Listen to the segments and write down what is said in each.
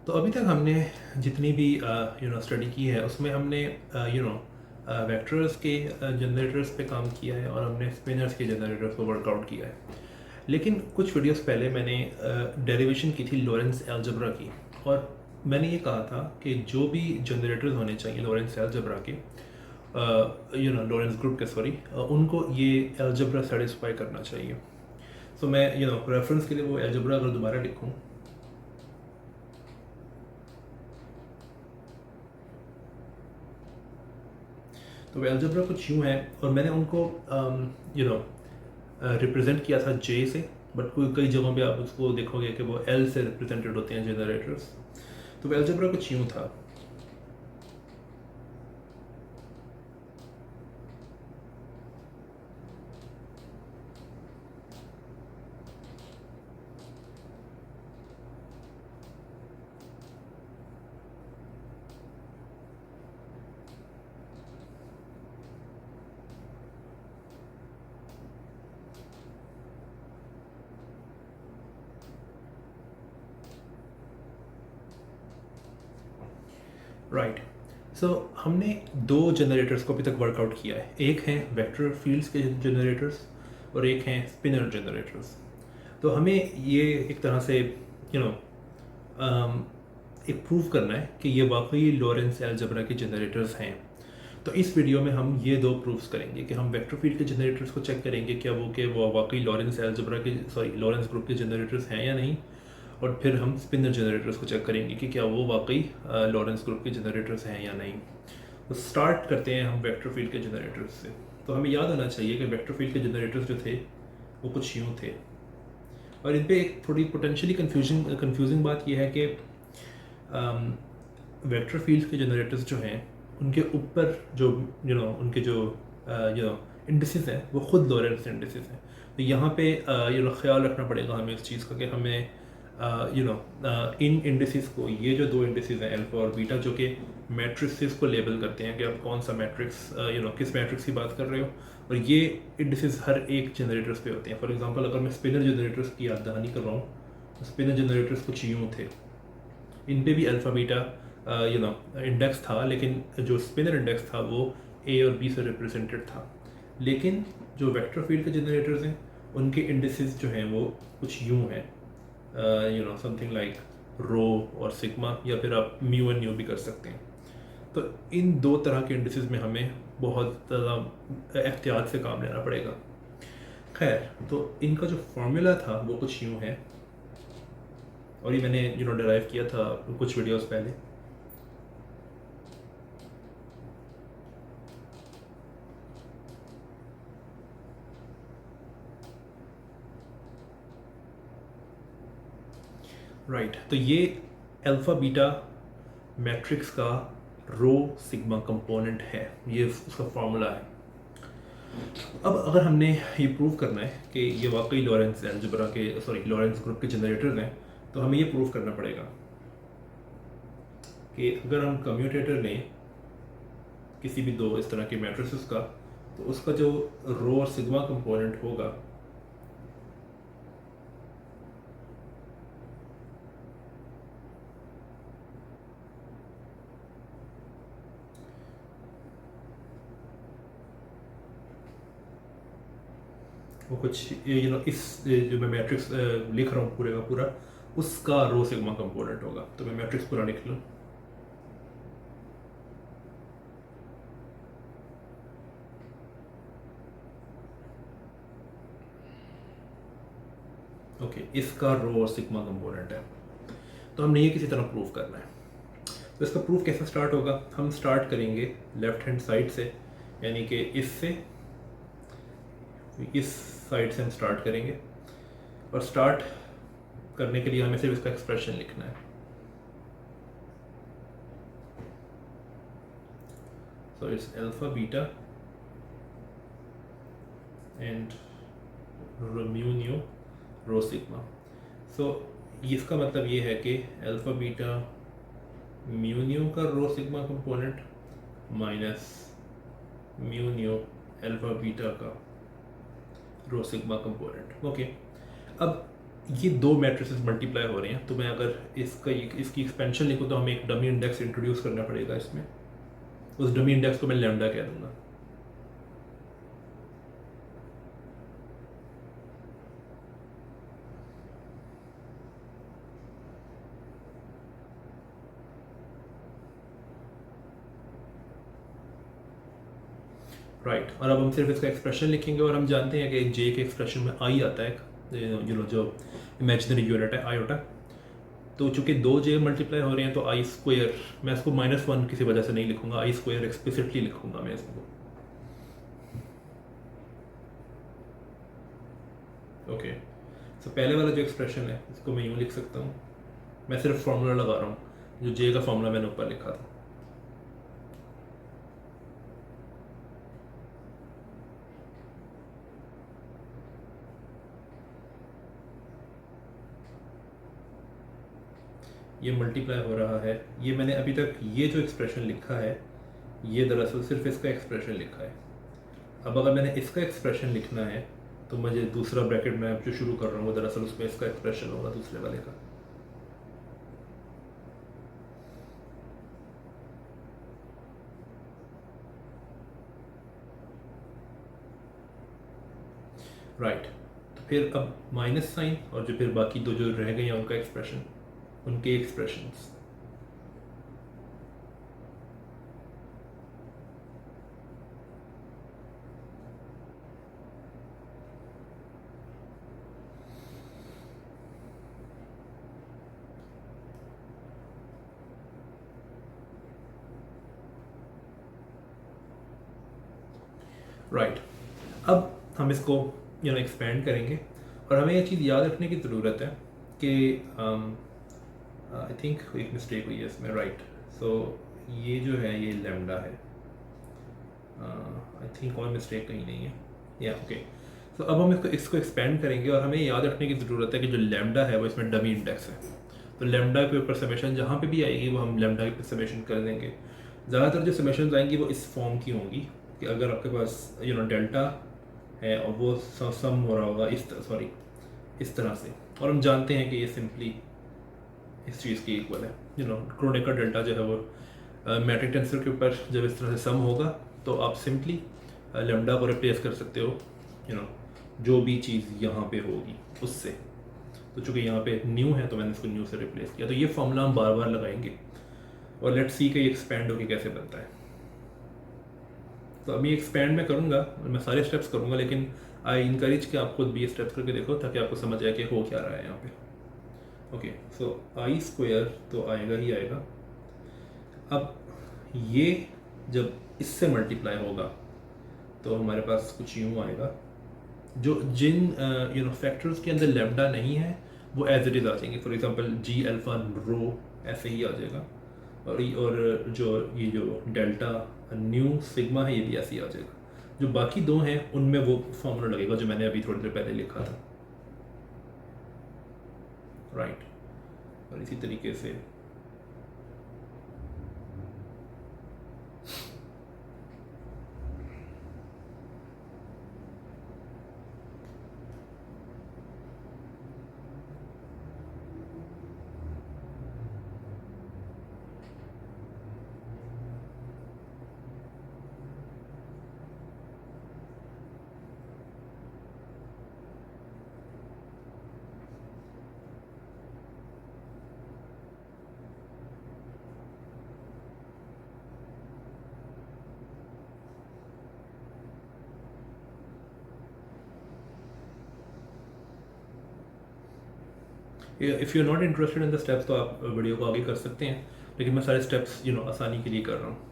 तो अभी तक हमने जितनी भी स्टडी की है उसमें हमने वेक्टर्स के जनरेटर्स पे काम किया है और हमने स्पिनर्स के जनरेटर्स को वर्कआउट किया है। लेकिन कुछ वीडियोस पहले मैंने डेरिवेशन की थी लॉरेंस अलजेब्रा की, और मैंने ये कहा था कि जो भी जनरेटर्स होने चाहिए लॉरेंस अलजेब्रा के, लॉरेंस ग्रुप के, सॉरी, उनको ये अलजेब्रा सेटिस्फाई करना चाहिए। सो मैं रेफरेंस के लिए वो अलजेब्रा अगर दोबारा लिखूँ तो वो अलजेब्रा कुछ यूँ है, और मैंने उनको रिप्रेजेंट किया था जे से, बट कोई कई जगहों पे आप उसको देखोगे कि वो एल से रिप्रेजेंटेड होते हैं जनरेटर्स। तो वो अलजेब्रा कुछ यूँ था। राइट। सो हमने दो जनरेटर्स को अभी तक वर्कआउट किया है। एक है वेक्टर फील्ड्स के जनरेटर्स और एक हैं स्पिनर जनरेटर्स। तो हमें ये एक तरह से एक प्रूव करना है कि ये वाकई लॉरेंस अलजेब्रा के जनरेटर्स हैं। तो इस वीडियो में हम ये दो प्रूफ्स करेंगे कि हम वेक्टर फील्ड के जनरेटर्स को चेक करेंगे क्या वो वाकई लॉरेंस अलजेब्रा के, सॉरी, लॉरेंस ग्रुप के जनरेटर्स हैं या नहीं, और फिर हम स्पिनर जनरेटर्स को चेक करेंगे कि क्या वो वाकई लॉरेंस ग्रुप के जनरेटर्स हैं या नहीं। तो स्टार्ट करते हैं हम वेक्टर फील्ड के जनरेटर्स से। तो हमें याद होना चाहिए कि वेक्टर फील्ड के जनरेटर्स जो थे वो कुछ यूँ थे, और इन पर एक थोड़ी पोटेंशियली कन्फ्यूजिंग बात यह है कि वेक्टर फील्ड के जनरेटर्स जो हैं उनके ऊपर जो उनके जो इंडिसेस हैं वो खुद लॉरेंस इंडिसेस हैं। तो यहाँ पे ख्याल रखना पड़ेगा हमें इस चीज़ का कि हमें इन इंडिसेस को, ये जो दो इंडिसेस हैं अल्फा और बीटा, जो कि मैट्रिक्स को लेबल करते हैं कि आप कौन सा मैट्रिक्स किस मैट्रिक्स की बात कर रहे हो, और ये इंडिसेस हर एक जनरेटर्स पे होते हैं। फॉर एग्जांपल अगर मैं स्पिनर जनरेटर्स की याद दहानी कर रहा हूँ तो स्पिनर जनरेटर्स कुछ यूँ थे। इन पे भी अल्फ़ा बीटा इंडेक्स था, लेकिन जो स्पिनर इंडेक्स था वो ए और बी से रिप्रेजेंटेड था। लेकिन जो वेक्टर फील्ड के जनरेटर्स हैं उनके इंडिसेस जो हैं वो कुछ यूँ हैं, समथिंग लाइक रो और सिग्मा, या फिर आप म्यू एंड न्यू भी कर सकते हैं। तो इन दो तरह के इंडिसेस में हमें बहुत ज़्यादा एहतियात से काम लेना पड़ेगा। खैर, तो इनका जो फॉर्मूला था वो कुछ यूँ है, और ये मैंने डिराइव किया था कुछ वीडियोस पहले। राइट। तो ये अल्फ़ा बीटा मैट्रिक्स का रो सिग्मा कंपोनेंट है, ये उसका फॉर्मूला है। अब अगर हमने ये प्रूव करना है कि ये वाकई लॉरेंस अलजेब्रा के, सॉरी, लॉरेंस ग्रुप के जनरेटर्स हैं, तो हमें ये प्रूव करना पड़ेगा कि अगर हम कम्यूटेटर लें किसी भी दो इस तरह के मैट्रिसेस का, तो उसका जो रो और सिग्मा कंपोनेंट होगा वो कुछ इस जो मैं मैट्रिक्स लिख रहा हूँ पूरे का पूरा, उसका रो सिग्मा कंपोनेंट होगा। तो मैं मैट्रिक्स पूरा लिख लूँ। ओके, इसका रो और सिग्मा कंपोनेंट है। तो हमने ये किसी तरह प्रूव करना है। तो इसका प्रूफ कैसे स्टार्ट होगा? हम स्टार्ट करेंगे लेफ्ट हैंड साइड से, यानी कि इससे, इस साइड से हम स्टार्ट करेंगे, और स्टार्ट करने के लिए हमें सिर्फ इसका एक्सप्रेशन लिखना है। So it's alpha beta and mu nu rho sigma. So इसका मतलब ये है कि अल्फा बीटा म्यू न्यू का rho sigma component minus mu nu alpha beta का रो सिग्मा कंपोनेंट। ओके, अब ये दो मैट्रिसेस मल्टीप्लाई हो रहे हैं, तो मैं अगर इसकी एक्सपेंशन लिखूँ तो हमें एक डमी इंडेक्स इंट्रोड्यूस करना पड़ेगा इसमें। उस डमी इंडेक्स को मैं लैम्डा कह दूँगा। राइट, और अब हम सिर्फ इसका एक्सप्रेशन लिखेंगे, और हम जानते हैं कि जे के एक्सप्रेशन में आई आता है, जो इमेजिनरी यूनिट है आयोटा। तो चूंकि दो जे मल्टीप्लाई हो रहे हैं तो आई स्क्वायर, मैं इसको -1 किसी वजह से नहीं लिखूंगा, आई स्क्वायर एक्सप्लिसिटली लिखूंगा मैं इसको। ओके, तो पहले वाला जो एक्सप्रेशन है इसको मैं यूँ लिख सकता हूँ, मैं सिर्फ फार्मूला लगा रहा हूँ, जो जे का फार्मूला मैंने ऊपर लिखा था। ये मल्टीप्लाई हो रहा है, ये मैंने अभी तक ये जो एक्सप्रेशन लिखा है ये दरअसल सिर्फ इसका एक्सप्रेशन लिखा है। अब अगर मैंने इसका एक्सप्रेशन लिखना है तो मुझे दूसरा ब्रैकेट में जो शुरू कर रहा हूँ वो दरअसल उसमें इसका एक्सप्रेशन होगा दूसरे वाले का। राइट, तो फिर अब माइनस साइन और जो फिर बाकी दो जो रह गए हैं उनका एक्सप्रेशन, उनके एक्सप्रेशंस। राइट, अब हम इसको एक्सपेंड करेंगे, और हमें ये चीज़ याद रखने की ज़रूरत है कि आई थिंक एक मिस्टेक हुई है इसमें। राइट, सो ये जो है ये लैम्डा है, आई थिंक और मिस्टेक कहीं नहीं है, या ओके। तो अब हम इसको एक्सपेंड करेंगे, और हमें याद रखने की ज़रूरत है कि जो लैम्डा है वो इसमें डमी इंडेक्स है, तो लैम्डा के ऊपर समेशन जहाँ पे भी आएगी वो हम लैम्डा के ऊपर समेशन कर देंगे। ज़्यादातर जो समेशन आएंगी वो इस फॉर्म की होंगी कि अगर आपके पास डेल्टा है और वो सम हो रहा होगा इस तरह से, और हम जानते हैं कि ये सिंपली इस चीज़ की इक्वल है। क्रोनेकर डेल्टा जो है वो मैट्रिक टेंसर के ऊपर जब इस तरह से सम होगा तो आप सिंपली लैम्डा को रिप्लेस कर सकते हो जो भी चीज़ यहाँ पे होगी उससे। तो चूँकि यहाँ पे न्यू है तो मैंने इसको न्यू से रिप्लेस किया, तो ये फॉर्मूला हम बार बार लगाएंगे, और लेट्स सी कि ये एक्सपैंड होकर कैसे बनता है। तो अभी एक्सपैंड मैं करूँगा, मैं सारे स्टेप्स करूँगा, लेकिन आई इनकरेज कि आप खुद भी स्टेप्स करके देखो ताकि आपको समझ आए कि हो क्या रहा है यहाँ पे। ओके, सो आई स्क्वायर तो आएगा ही आएगा। अब ये जब इससे मल्टीप्लाई होगा तो हमारे पास कुछ यूँ आएगा, जो जिन फैक्टर्स के अंदर लैम्डा नहीं है वो एज इट इज़ आ जाएंगे। फॉर एग्जांपल जी अल्फा रो ऐसे ही आ जाएगा, और जो डेल्टा न्यू सिग्मा है ये भी ऐसे ही आ जाएगा। जो बाकी दो हैं उनमें वो फॉर्मूला लगेगा जो मैंने अभी थोड़ी देर पहले लिखा था। राइट, और इसी तरीके से if you are not interested in the steps तो आप वीडियो को आगे कर सकते हैं, लेकिन मैं सारे स्टेप्स आसानी के लिए कर रहा हूँ।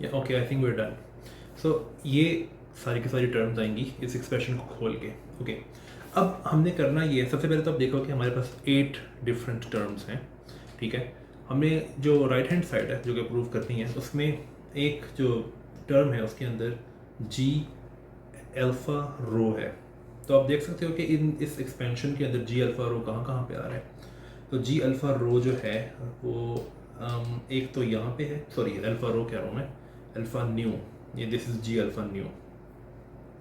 या okay, I think we are done. So ये सारी की सारी टर्म्स आएंगी इस एक्सप्रेशन को खोल के। ओके, अब हमने करना ये है, सबसे पहले तो आप देखो कि हमारे पास 8 डिफरेंट टर्म्स हैं, ठीक है। हमने जो राइट हैंड साइड है जो कि प्रूव करनी है, उसमें एक जो टर्म है उसके अंदर जी अल्फ़ा रो है। तो आप देख सकते हो कि इस एक्सपेंशन के अंदर जी अल्फ़ा रो कहाँ कहाँ पे आ रहा है। तो जी अल्फ़ा रो जो है वो एक तो यहाँ पे है, सॉरी अल्फ़ा रो कह रहा हूँ मैं, अल्फ़ा न्यू, ये this is G alpha nu,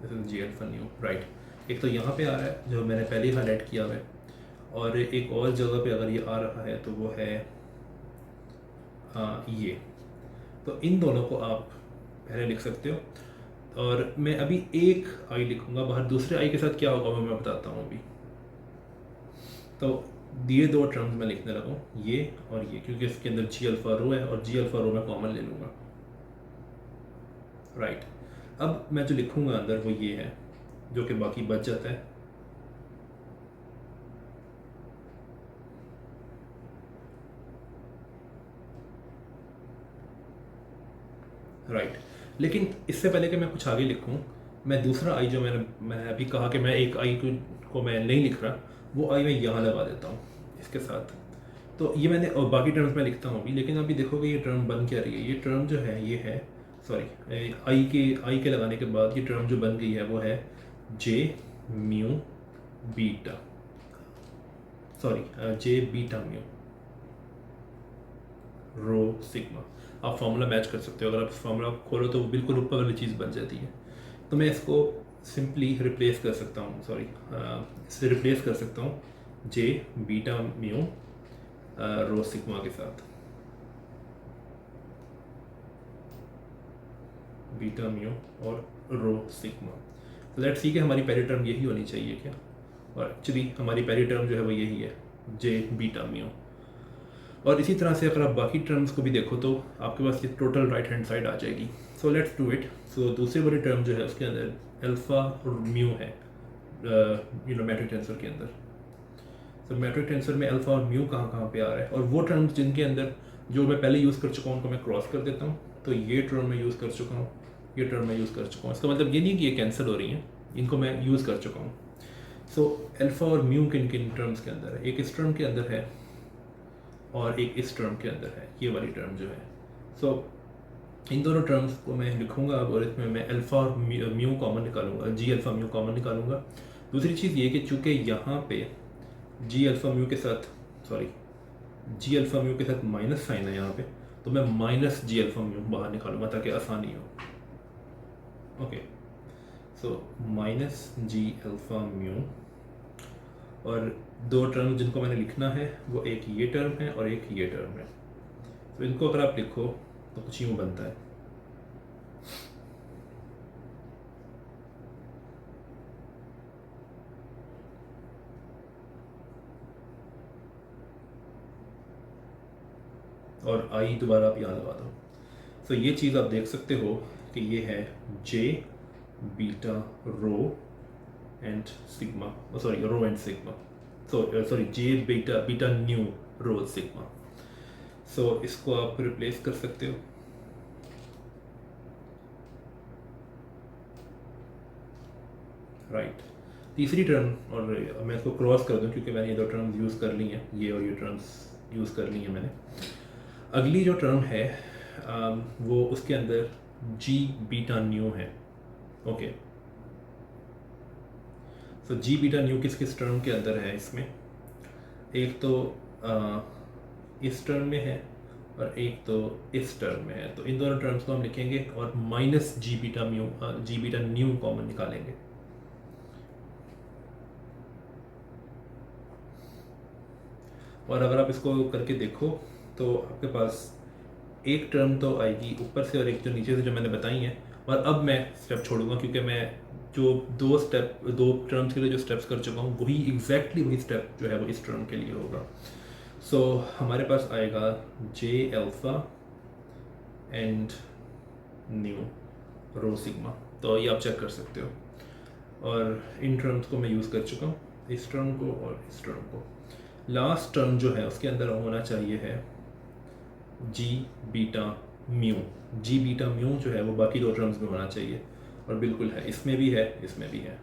this is G alpha nu, right. एक तो यहाँ पे आ रहा है जो मैंने पहले ही हाईलाइट किया हुआ है, और एक और जगह पे अगर ये आ रहा है तो वो है ये। तो इन दोनों को आप पहले लिख सकते हो, और मैं अभी एक आई लिखूंगा बाहर, दूसरे आई के साथ क्या होगा वो मैं बताता हूँ अभी। तो ये दो टर्म्स मैं लिखने लगा हूँ, ये और ये, क्योंकि इसके अंदर जी अल्फ़ा रो है और जी अल्फ़ा रो मैं कॉमन ले लूँगा, राइट। अब मैं जो लिखूँगा अंदर वो ये है, जो कि बाकी बच जाता है। राइट, लेकिन इससे पहले कि मैं कुछ आगे लिखूँ, मैं दूसरा आई जो मैं अभी कहा कि मैं एक आई को मैं नहीं लिख रहा, वो आई मैं यहाँ लगा देता हूँ इसके साथ। तो ये मैंने, और बाकी टर्म्स मैं लिखता हूँ अभी, लेकिन अभी देखोगे ये टर्म बन क्या रही है। ये टर्म जो है ये है, सॉरी, आई के लगाने के बाद ये टर्म जो बन गई है वो है जे mu beta, sorry J beta mu रो सिग्मा। आप फार्मूला मैच कर सकते हो, अगर आप फार्मूला खोलो तो बिल्कुल ऊपर वाली चीज़ बन जाती है। तो मैं इसको सिंपली रिप्लेस कर सकता हूँ, सॉरी इससे रिप्लेस कर सकता हूँ जे बीटा म्यू रो सिग्मा के साथ, बीटा म्यू और रो सिग्मा। तो लेट्स सी कि हमारी पहली टर्म यही होनी चाहिए क्या, और एक्चुअली हमारी पहली टर्म जो है वो यही है, जे बीटा म्यू। और इसी तरह से अगर आप बाकी टर्म्स को भी देखो तो आपके पास ये टोटल राइट हैंड साइड आ जाएगी। So let's do it. So दूसरी वाली टर्म जो है उसके अंदर अल्फ़ा और म्यू है, मैट्रिक टेंसर के अंदर। तो मैट्रिक टेंसर में अल्फ़ा और म्यू कहाँ कहाँ पे आ रहा है, और वो टर्म्स जिनके अंदर जो मैं पहले यूज़ कर चुका हूँ उनको मैं क्रॉस कर देता हूँ। तो ये टर्म मैं यूज़ कर चुका हूँ, ये टर्म मैं यूज़ कर चुका हूँ। इसका मतलब ये नहीं कि ये कैंसिल हो रही हैं, इनको मैं यूज़ कर चुका हूँ। सो अल्फ़ा और म्यू किन किन टर्म्स के अंदर है, एक इस टर्म के अंदर है और एक इस टर्म के अंदर है, ये वाली टर्म जो है। सो इन दोनों टर्म्स को मैं लिखूंगा अब, और इसमें मैं अल्फ़ा और म्यू कॉमन निकालूंगा, जी अल्फ़ा म्यू कॉमन निकालूंगा। दूसरी चीज़ ये कि चूँकि यहाँ पे जी अल्फ़ा म्यू के साथ, सॉरी जी अल्फ़ा म्यू के साथ माइनस साइन है यहाँ पे, तो मैं माइनस जी अल्फ़ा म्यू बाहर निकालूंगा ताकि आसानी हो। ओके, सो माइनस जी अल्फ़ा म्यू, और दो टर्म जिनको मैंने लिखना है वो एक ये टर्म है और एक ये टर्म है। तो इनको अगर आप लिखो तो कुछ यूँ बनता है, और आई दोबारा आप यहाँ लगा दो। तो ये चीज़ आप देख सकते हो कि ये है J beta rho and sigma, sorry rho and sigma, sorry J beta nu rho sigma. So इसको आप रिप्लेस कर सकते हो। राइट, तीसरी टर्म, और मैं इसको क्रॉस कर दूं क्योंकि मैंने ये दो टर्म्स यूज़ कर ली हैं, ये और ये टर्म्स यूज़ कर ली हैं मैंने। अगली जो टर्म है वो उसके अंदर जी बीटा न्यू है। ओके, सो जी बीटा न्यू किस किस टर्म के अंदर है इसमें, एक तो इस टर्म में है और एक तो इस टर्म में है। तो इन दोनों टर्म्स को हम लिखेंगे और minus G beta new common निकालेंगे। और अगर आप इसको करके देखो तो आपके पास एक टर्म तो आएगी ऊपर से और एक जो नीचे से जो मैंने बताई हैं। और अब मैं स्टेप छोड़ूंगा क्योंकि मैं जो दो टर्म्स के लिए जो स्टेप्स कर चुका हूँ वही एग्जैक्टली वही स्टेप जो है वो इस टर्म के लिए होगा। सो हमारे पास आएगा J alpha and nu rho sigma. तो ये आप चेक कर सकते हो, और इन टर्म्स को मैं यूज़ कर चुका हूँ, इस टर्म को और इस टर्म को। लास्ट टर्म जो है उसके अंदर होना चाहिए है जी बीटा म्यू, जी बीटा म्यू जो है वो बाकी दो टर्म्स में होना चाहिए, और बिल्कुल है, इसमें भी है, इसमें भी है।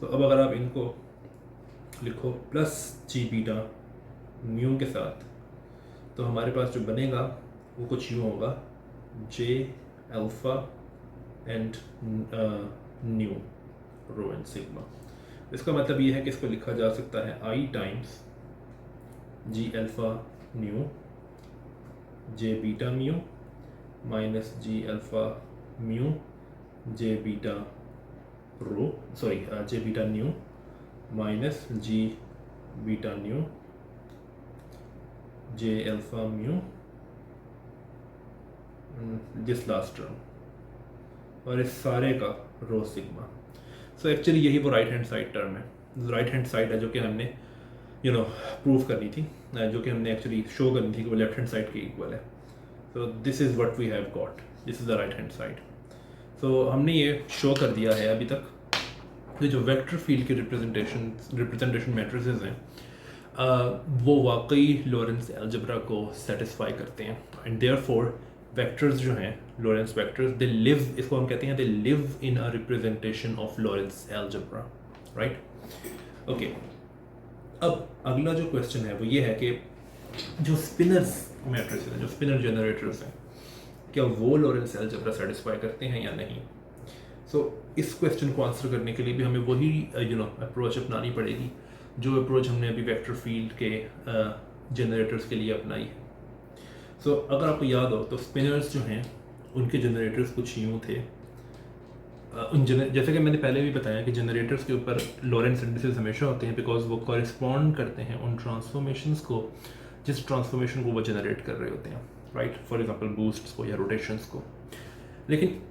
तो अब अगर आप इनको लिखो प्लस जी बीटा म्यू के साथ, तो हमारे पास जो बनेगा वो कुछ यूँ होगा, J alpha and nu rho and sigma. इसका मतलब ये है कि इसको लिखा जा सकता है i times G alpha nu J beta mu minus ji alpha mu J beta rho, sorry J beta nu minus G beta nu J alpha mu this last term, और इस सारे का रो सिग्मा। सो एक्चुअली यही वो right hand side term है, right hand side है जो कि हमने प्रूव करनी थी, जो कि हमने एक्चुअली शो करनी थी कि वो लेफ्ट हैंड साइड के इक्वल है। So this is what we have got, this is the right hand side. So हमने ये शो कर दिया है अभी तक कि जो वेक्टर फील्ड की रिप्रेजेंटेशन मैट्रिसेस हैं वो वाकई लॉरेंस अलजेब्रा को सेटिस्फाई करते हैं, एंड देयरफॉर वेक्टर्स जो हैं लॉरेंस वेक्टर्स, दे लिव, इसको हम कहते हैं they live in a representation of Lawrence algebra, right. Okay, अब अगला जो क्वेश्चन है वो ये है कि जो स्पिनर्स मैट्रिसेस हैं, जो स्पिनर जनरेटर्स हैं, क्या वो लॉरेंस अलजेब्रा सेटिस्फाई करते हैं या नहीं। सो इस क्वेश्चन को आंसर करने के लिए भी हमें वही अप्रोच अपनानी पड़ेगी जो अप्रोच हमने अभी वेक्टर फील्ड के जनरेटर्स के लिए अपनाई है। सो अगर आपको याद हो तो स्पिनर्स जो हैं उनके जनरेटर्स कुछ यूँ थे, जैसे कि मैंने पहले भी बताया कि जनरेटर्स के ऊपर लॉरेंस इंडिसेस हमेशा होते हैं, बिकॉज वो कॉरिस्पॉन्ड करते हैं उन ट्रांसफॉर्मेशंस को जिस ट्रांसफॉर्मेशन को वो जनरेट कर रहे होते हैं, राइट, फॉर एग्जांपल बूस्ट्स को या रोटेशंस को। लेकिन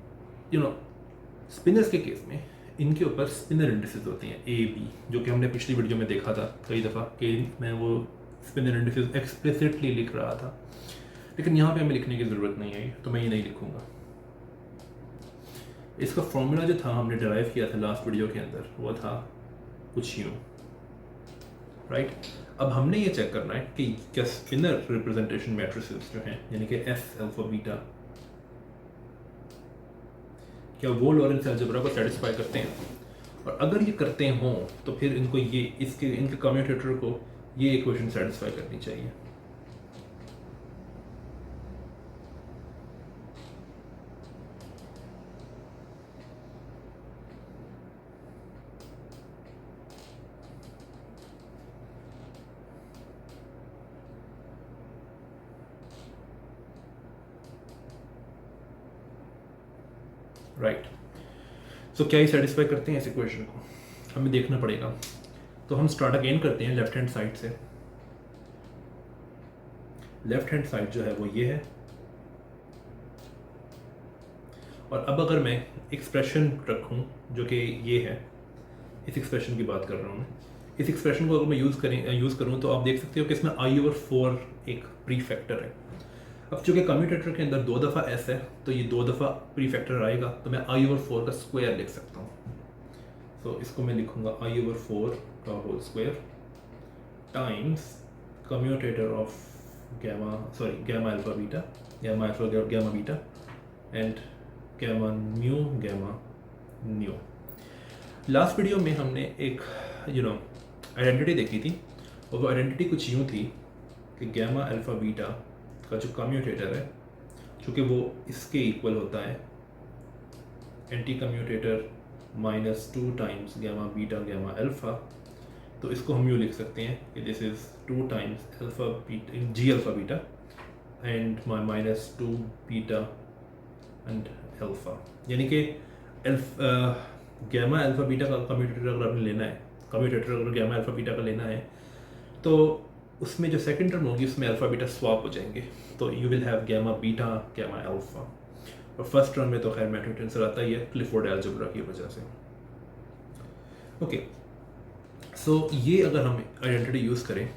स्पिनर्स के केस में इनके ऊपर स्पिनर इंडिसेस होती हैं ए बी, जो कि हमने पिछली वीडियो में देखा था कई दफ़ा कि मैं वो स्पिनर इंडिसेस एक्सप्लिसिटली लिख रहा था, लेकिन यहाँ पे हमें लिखने की ज़रूरत नहीं है, तो मैं ये नहीं लिखूँगा। इसका फॉर्मूला जो था हमने डिराइव किया था लास्ट वीडियो के अंदर, वो था कुछ यूँ, राइट। अब हमने ये चेक करना है कि क्या स्पिनर रिप्रेजेंटेशन मैट्रिसेस जो हैं, यानी कि एस अल्फा बीटा, क्या वो लॉरेंस अलजेब्रा को सेटिस्फाई करते हैं, और अगर ये करते हों तो फिर इनको इनके कम्यूटेटर को ये इक्वेशन सेटिस्फाई करनी चाहिए। राइट, सो क्या ये सेटिस्फाई करते हैं इस इक्वेशन को, हमें देखना पड़ेगा। तो हम स्टार्ट अगेन करते हैं लेफ्ट हैंड साइड से। लेफ्ट हैंड साइड जो है वो ये है, और अब अगर मैं एक्सप्रेशन रखूं जो कि ये है, इस एक्सप्रेशन की बात कर रहा हूँ मैं, इस एक्सप्रेशन को अगर मैं यूज़ करूँ तो आप देख सकते हो कि इसमें i/4 एक प्री फैक्टर है। अब चूँकि कम्यूटेटर के अंदर 2 दफ़ा एस है, तो ये 2 दफ़ा प्री फैक्टर आएगा, तो मैं i/4 का स्क्वायर लिख सकता हूँ। तो इसको मैं लिखूँगा i/4 का whole square times commutator of gamma alpha beta, gamma beta and gamma nu. Last video में हमने एक आइडेंटिटी देखी थी, और वो आइडेंटिटी कुछ यूँ थी कि गैमा अल्फा बीटा का जो कम्यूटेटर है, चूँकि वो इसके इक्वल होता है anticommutator -2 times gamma beta gamma alpha, तो इसको हम यूँ लिख सकते हैं कि this is 2 times alpha beta G alpha beta and -2 beta and alpha, यानी कि गैमा अल्फा बीटा का कम्यूटेटर अगर आपने लेना है, कम्यूटेटर अगर गैमा अल्फा बीटा का लेना है, तो उसमें जो सेकंड टर्म होगी उसमें अल्फा बीटा स्वैप हो जाएंगे, तो you will have gamma beta gamma alpha. और फर्स्ट टर्म में तो खैर मैट्रिक टेंसर आता ही है क्लिफोर्ड अलजेब्रा की वजह से। ओके, सो ये अगर हम आइडेंटिटी यूज़ करें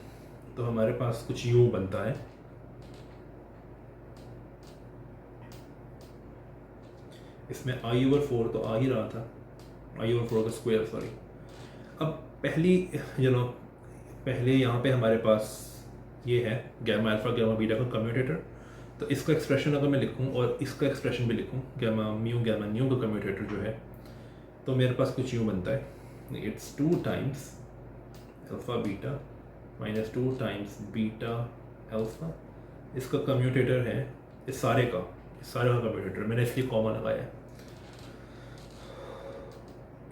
तो हमारे पास कुछ यूँ बनता है, इसमें i/4 तो आ ही रहा था, i/4 का स्क्वायर, सॉरी। अब पहले यहाँ पे हमारे पास ये है गैमा अल्फा गैमा बीटा का कम्यूटेटर, तो इसका एक्सप्रेशन अगर मैं लिखूं और इसका एक्सप्रेशन भी लिखूं गैमा न्यू का कम्यूटेटर जो है, तो मेरे पास कुछ यूँ बनता है, it's 2 times alpha beta minus 2 times beta alpha. इसका कम्यूटेटर है इस सारे का कम्यूटेटर, मैंने इसलिए कॉमा लगाया है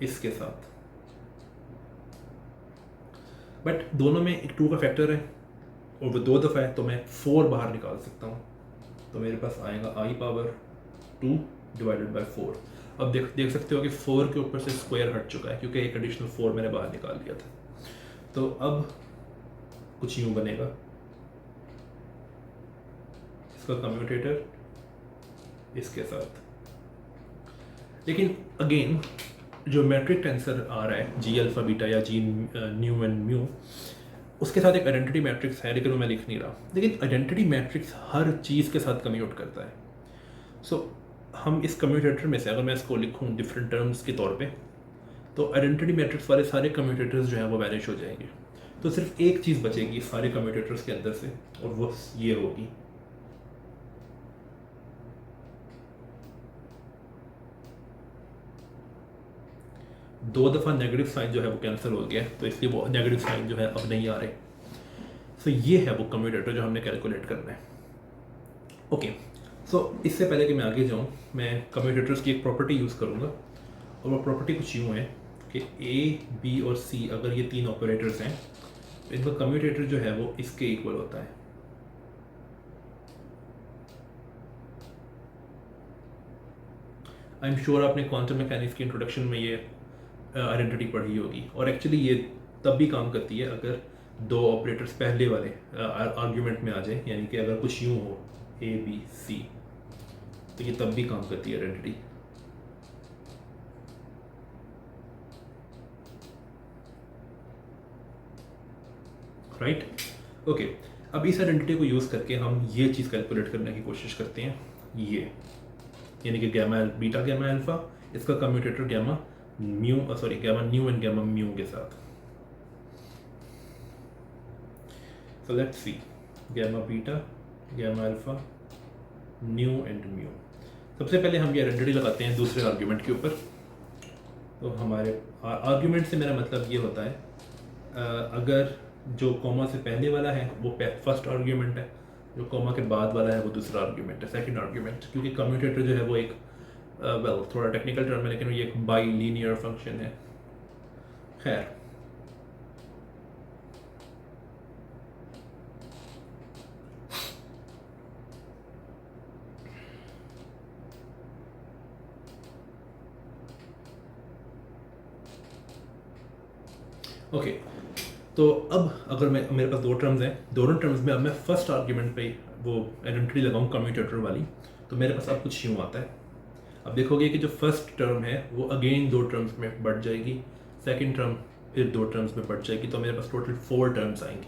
इसके साथ। बट दोनों में एक 2 का फैक्टर है और वो 2 दफ़ा है, तो मैं 4 बाहर निकाल सकता हूँ। तो मेरे पास आएगा i पावर 2 डिवाइडेड बाई 4। अब देख सकते हो कि 4 के ऊपर से स्क्वायर हट चुका है क्योंकि एक एडिशनल 4 मैंने बाहर निकाल लिया था। तो अब कुछ यूँ बनेगा, इसका कम्यूटेटर इसके साथ। लेकिन अगेन जो मैट्रिक टेंसर आ रहा है जी अल्फ़ा बीटा या जी न्यू एंड म्यू, उसके साथ एक आइडेंटिटी मैट्रिक्स है, लेकिन वो मैं लिख नहीं रहा। लेकिन आइडेंटिटी मैट्रिक्स हर चीज़ के साथ कम्यूट करता है। सो हम इस कम्यूटेटर में से अगर मैं इसको लिखूँ डिफरेंट टर्म्स के तौर पे, तो आइडेंटिटी मैट्रिक्स वाले सारे कम्यूटेटर्स जो हैं वो वैनिश हो जाएंगे। तो सिर्फ एक चीज़ बचेगी सारे कम्यूटेटर्स के अंदर से, और वो ये होगी, दो दफ़ा नेगेटिव साइन जो है वो कैंसिल हो गया, तो इसलिए वो नेगेटिव साइन जो है अब नहीं आ रहे। सो ये है वो कम्यूटेटर जो हमने कैलकुलेट करना है। ओके, सो इससे पहले कि मैं आगे जाऊँ, मैं कम्यूटेटर्स की एक प्रॉपर्टी यूज़ करूँगा, और वो प्रॉपर्टी कुछ यूँ है कि ए बी और सी अगर ये 3 ऑपरेटर्स हैं तो इनका कम्यूटेटर जो है वो इसके इक्वल होता है। आई एम श्योर आपने क्वांटम मैकेनिक्स की इंट्रोडक्शन में ये आइडेंटिटी पढ़ी होगी, और एक्चुअली ये तब भी काम करती है अगर 2 ऑपरेटर्स पहले वाले आर्ग्यूमेंट में आ जाए, यानी कि अगर कुछ यूँ हो ए बी सी, तो ये तब भी काम करती है आइडेंटिटी। Right, okay. अब इस आइडेंटिटी को यूज़ करके हम ये चीज़ कैलकुलेट करने की कोशिश करते हैं, ये यानी कि गैमा बीटा गैमा अल्फा, इसका commutator gamma nu and gamma mu के साथ। So let's see, gamma beta gamma alpha nu and mu. सबसे पहले हम ये आइडेंटिटी लगाते हैं दूसरे आर्ग्यूमेंट के ऊपर। तो हमारे आर्ग्यूमेंट से मेरा मतलब ये होता है, अगर जो कॉमा से पहले वाला है वो फर्स्ट आर्ग्यूमेंट है, जो कॉमा के बाद वाला है वो दूसरा आर्ग्यूमेंट है, सेकंड आर्ग्यूमेंट। क्योंकि कम्यूटेटर जो है वो एक थोड़ा टेक्निकल टर्म है, लेकिन ये एक बाई लीनियर फंक्शन है। खैर, ओके, तो अब अगर मेरे पास 2 टर्म्स हैं, दोनों टर्म्स में अब मैं फर्स्ट आर्ग्यूमेंट पे वो आइडेंटिटी लगाऊँ कम्यूटेटर वाली, तो मेरे पास अब कुछ यूँ आता है। अब देखोगे कि जो फर्स्ट टर्म है वो अगेन 2 टर्म्स में बढ़ जाएगी, सेकंड टर्म फिर 2 टर्म्स में बढ़ जाएगी, तो मेरे पास टोटल 4 टर्म्स आएंगी।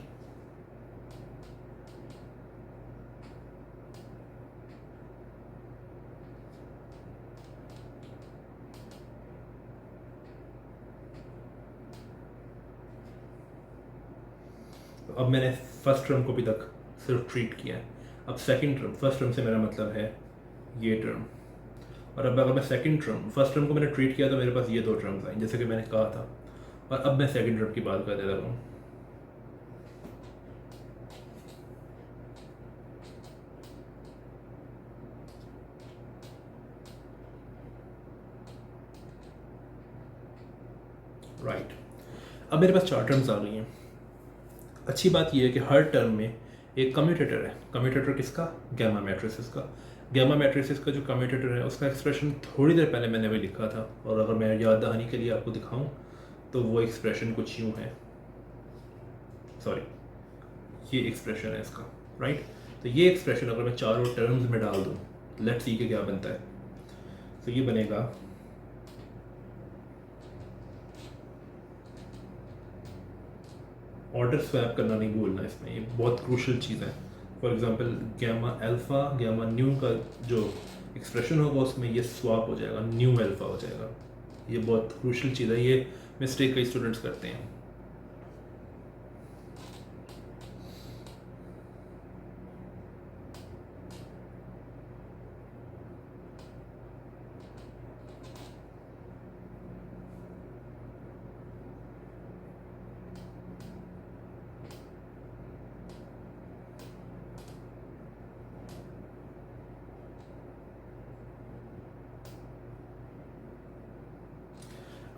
तो अब मैंने फर्स्ट टर्म को भी तक सिर्फ ट्रीट किया है। अब सेकंड टर्म, फर्स्ट टर्म से मेरा मतलब है ये टर्म, और अब अगर मैं सेकंड टर्म, फर्स्ट टर्म को मैंने ट्रीट किया तो मेरे पास ये 2 टर्म्स आए जैसे कि मैंने कहा था। और अब मैं सेकंड टर्म की बात करने लगा हूँ। राइट, अब मेरे पास 4 टर्म्स आ गई हैं। अच्छी बात यह है कि हर टर्म में एक कम्यूटेटर है। कम्यूटेटर किसका? गैमा मैट्रिसेस का। गैमा मैट्रिसेस का जो कम्यूटेटर है उसका एक्सप्रेशन थोड़ी देर पहले मैंने भी लिखा था, और अगर मैं याद दहानी के लिए आपको दिखाऊं तो वो एक्सप्रेशन कुछ यूँ है, सॉरी ये एक्सप्रेशन है इसका, राइट। तो ये एक्सप्रेशन अगर मैं चारों टर्म्स में डाल दूँ, लेट्स सी के क्या बनता है। तो ये बनेगा ऑर्डर स्वैप करना नहीं भूलना इसमें, ये बहुत क्रूशल चीज़ है। For example gamma alpha gamma nu का जो एक्सप्रेशन होगा उसमें ये स्वैप हो जाएगा, न्यू अल्फ़ा हो जाएगा। ये बहुत क्रूशल चीज़ है, ये मिस्टेक कई स्टूडेंट्स करते हैं।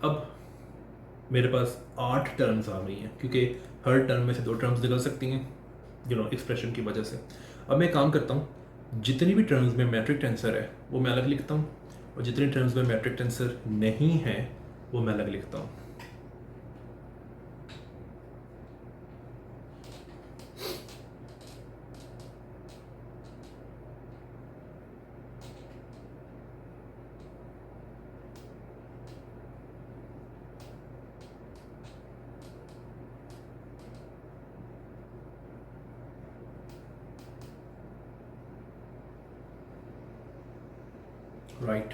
अब मेरे पास 8 टर्म्स आ गई हैं, क्योंकि हर टर्म में से 2 टर्म्स निकल सकती हैं एक्सप्रेशन की वजह से। अब मैं काम करता हूँ, जितनी भी टर्म्स में मैट्रिक टेंसर है वो मैं अलग लिखता हूँ, और जितनी टर्म्स में मैट्रिक टेंसर नहीं है वो मैं अलग लिखता हूँ। राइट,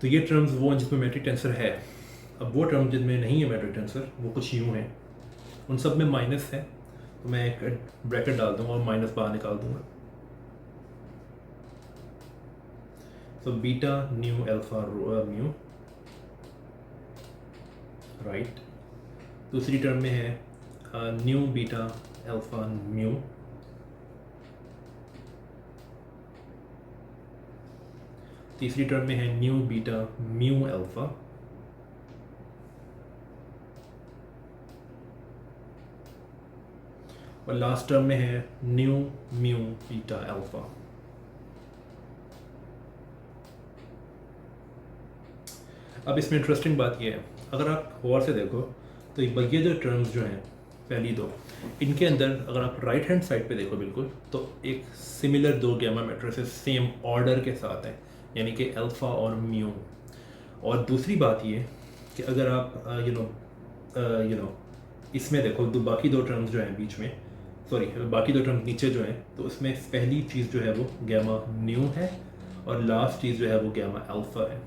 तो ये टर्म्स वो हैं जिसमें मैट्रिक टेंसर है। अब वो टर्म जिनमें नहीं है मैट्रिक टेंसर वो कुछ यूँ हैं, उन सब में माइनस है, तो मैं एक ब्रैकेट डाल दूँगा और माइनस बाहर निकाल दूँगा। तो beta nu alpha mu, right. दूसरी टर्म में है न्यू बीटा अल्फा म्यू, तीसरी टर्म में है न्यू बीटा म्यू अल्फा, और लास्ट टर्म में है न्यू म्यू बीटा अल्फा। अब इसमें इंटरेस्टिंग बात यह है, अगर आप गौर से देखो तो ये जो टर्म्स जो हैं पहली दो, इनके अंदर अगर आप राइट हैंड साइड पे देखो बिल्कुल, तो एक similar 2 gamma matrices same order के साथ हैं, यानी कि अल्फ़ा और म्यू। और दूसरी बात ये कि अगर आप इसमें देखो तो बाकी 2 टर्म्स जो हैं बीच में, सॉरी बाकी 2 टर्म्स नीचे जो हैं, तो उसमें पहली चीज़ जो है वो गैमा न्यू है, और लास्ट चीज़ जो है वो गैमा अल्फ़ा है,